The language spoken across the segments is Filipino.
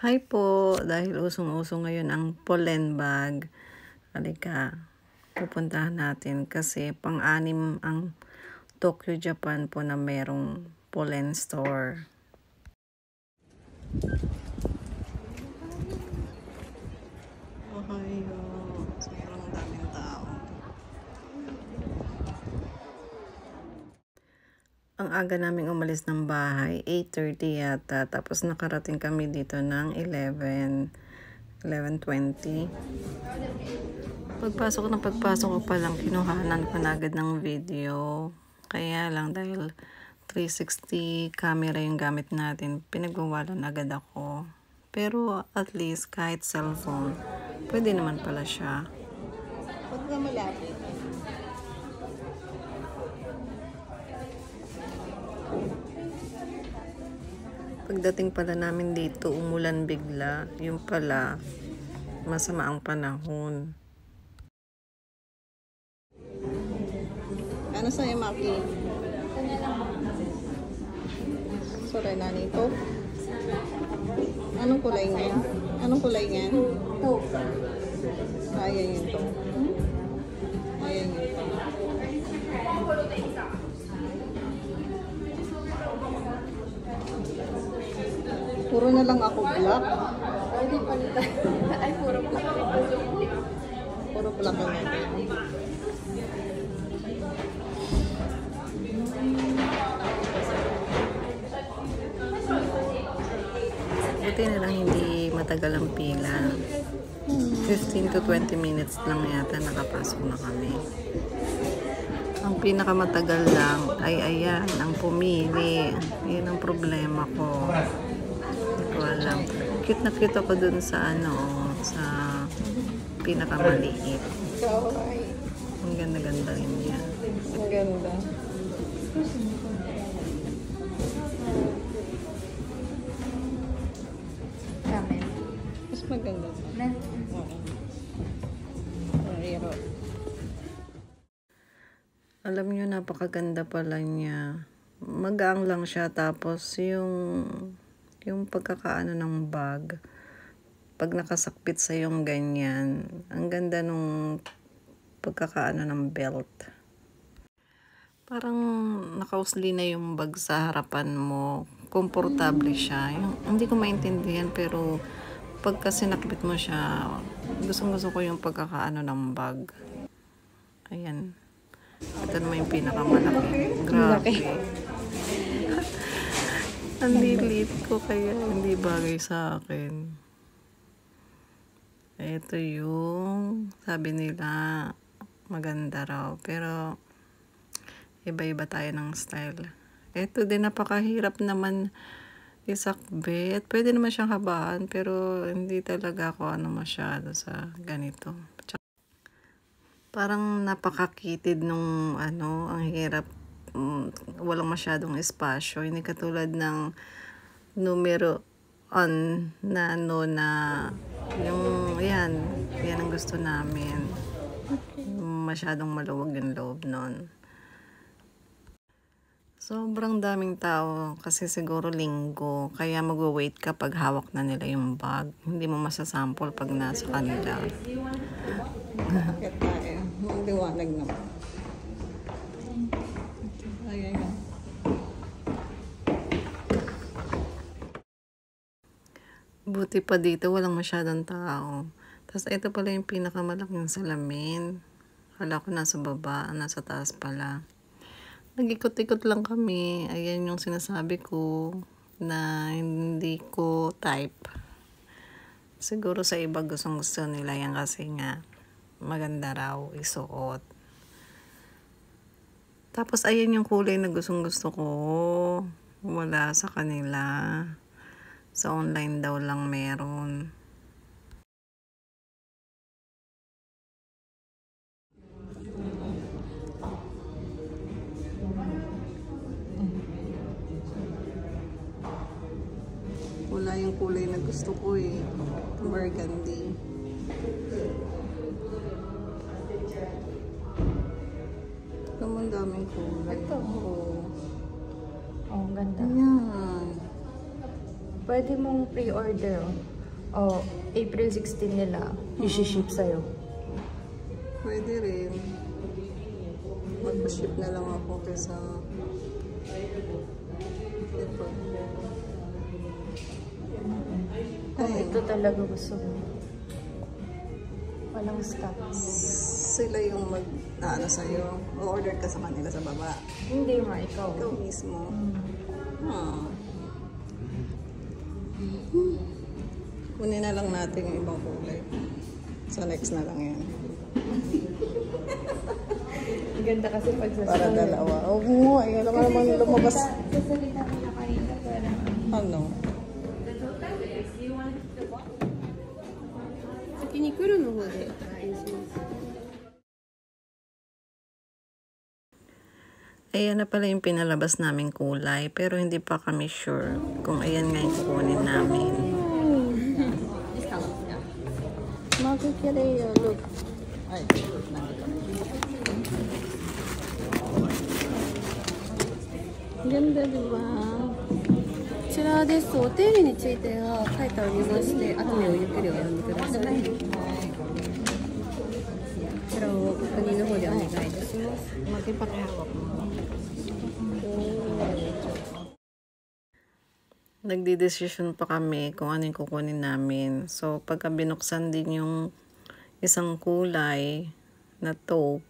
Hi po, dahil usong-uso ngayon ang pollen bag, halika, pupuntahan natin kasi pang-anim ang Tokyo, Japan po na merong pollen store. Ohayo, sobrang daming tao. Ang aga naming umalis ng bahay, 8:30 yata, tapos nakarating kami dito ng 11:20. Pagpasok ko pa lang, kinuhanan ko na agad ng video. Kaya lang dahil 360 camera yung gamit natin, pinagwawalan agad ako. Pero at least kahit cellphone, pwede naman pala siya. Huwag na malapit. Pagdating pala namin dito, umulan bigla. Yung pala, masama ang panahon. Ano sa'yo, Maki? Sorry, nani ito? Anong kulay niyan? Anong kulay niyan? Ito. Ayan yun to. Ayan yun to. Puro na lang ako black. Pwede palitan. Ay, puro black. Puro black ang natin. Buti na lang hindi matagal ang pila. 15 to 20 minutes lang yata nakapasok na kami. Ang pinakamatagal lang ay ayan, ang pumili. Yan ang problema ko. Hindi ko alam. Cute na cute ako dun sa sa pinakamaliit. Kawaii. Ang ganda-ganda rin niya. Ang ganda. Camel. Mas maganda. Na. Oo. Mahirap. Alam nyo, napakaganda pala niya. Magaang lang siya, tapos yung pagkakaano ng bag, pag nakasakpit sa yung ganyan, ang ganda nung pagkakaano ng belt. Parang nakausli na yung bag sa harapan mo. Komportable siya. Hindi ko maintindihan, pero pagka sinakbit mo siya, gustong-gusto ko yung pagkakaano ng bag. Ayan. Ito naman yung pinakamalaki. Grabe. Ang lilit ko, kaya hindi bagay sa akin. Ito yung sabi nila maganda raw. Pero iba-iba tayo ng style. Ito din, napakahirap naman isakbit. Pwede naman siyang habaan, pero hindi talaga ako masyado sa ganito. Parang napakakitid nung ang hirap. Walang masyadong espasyo. Hindi katulad ng numero on na na yung yan ang gusto namin. Masyadong maluwag yung loob nun. Sobrang daming tao kasi siguro linggo, kaya mag-wait ka pag hawak na nila yung bag. Hindi mo masasample pag nasa kanila. Bakit tayo? Ang liwanag naman. Ayan yun. Buti pa dito, walang masyadong tao. Tapos ito pala yung pinakamalaking salamin. Kala ko nasa baba, nasa taas pala. Nag-ikot-ikot lang kami. Ayan yung sinasabi ko na hindi ko type. Siguro sa iba gustong-gusto nila yan kasi nga maganda raw isuot. Tapos ayan yung kulay na gustong-gusto ko. Wala sa kanila. Sa online daw lang meron. Wala yung kulay na gusto ko eh. Burgundy. Ang daming kulay. Ito. Oo. Oh, ganda. Ayan. Pwede mong pre-order. Oh, April 16 nila. I-ship sa'yo. Pwede rin. Magpa-ship na lang ako kaysa ito. Kung ito talaga gusto mo. Walang stock. Sila yung ano sa'yo. O-order ka sa kanila sa baba. Hindi ma, ikaw. Ikaw mismo. Kunin na lang natin yung ibang kulay. Sa next na lang yan. Ganda kasi pag sa Para dalawa. Oo, ayan naman naman lumabas. Sasalita ko na kanina para. Ano? 先に来るの方で返します。 Ayan na pala yung pinalabas naming kulay. Pero hindi pa kami sure kung ayan nga yung kukunin namin. Makikireo, look. Ay, nandito. Ganda, diba? こちらですとお手入れについては書いてありまして、後でゆっくりお読みください。こちらを確認の方でお願いいたします。 Magpapakihawak mo. Nagdidesisyon pa kami kung ano yung kukunin namin. So, pagka binuksan din yung isang kulay na taupe,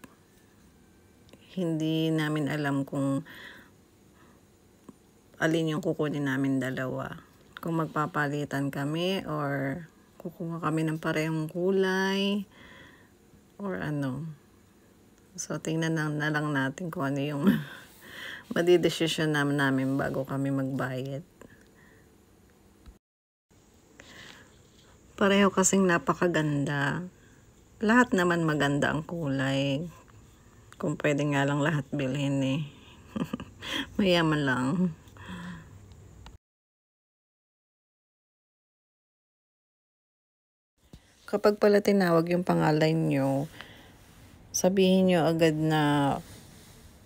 hindi namin alam kung alin yung kukunin namin dalawa. Kung magpapalitan kami or kukuha kami ng parehong kulay or ano. So, tingnan na lang natin kung ano yung madidesisyon namin bago kami magbayad. Pareho kasing napakaganda. Lahat naman maganda ang kulay. Kung pwede nga lang lahat bilhin eh. Mayaman lang. Kapag pala tinawag yung pangalan nyo, sabihin nyo agad na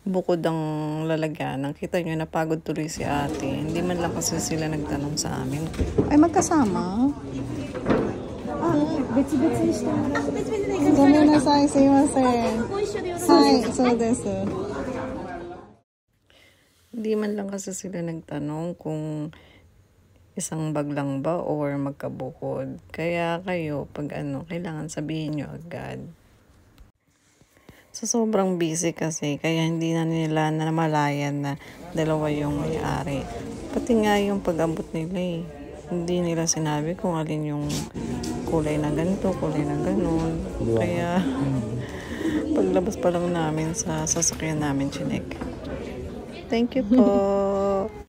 bukod ang lalagyan. Nakita nyo, napagod tuloy si ate. Hindi man lang kasi sila nagtanong sa amin. Ay, magkasama? Hindi man lang kasi sila nagtanong kung isang bag lang ba or magkabukod. Kaya kayo, pag kailangan sabihin nyo agad. So, sobrang busy kasi, kaya hindi na nila namalayan na dalawa yung may-ari. Pati nga yung pag-abot nila eh. Hindi nila sinabi kung alin yung kulay na ganito, kulay na ganon. Kaya, paglabas pa lang namin sa sasakyan namin, chinek. Thank you po.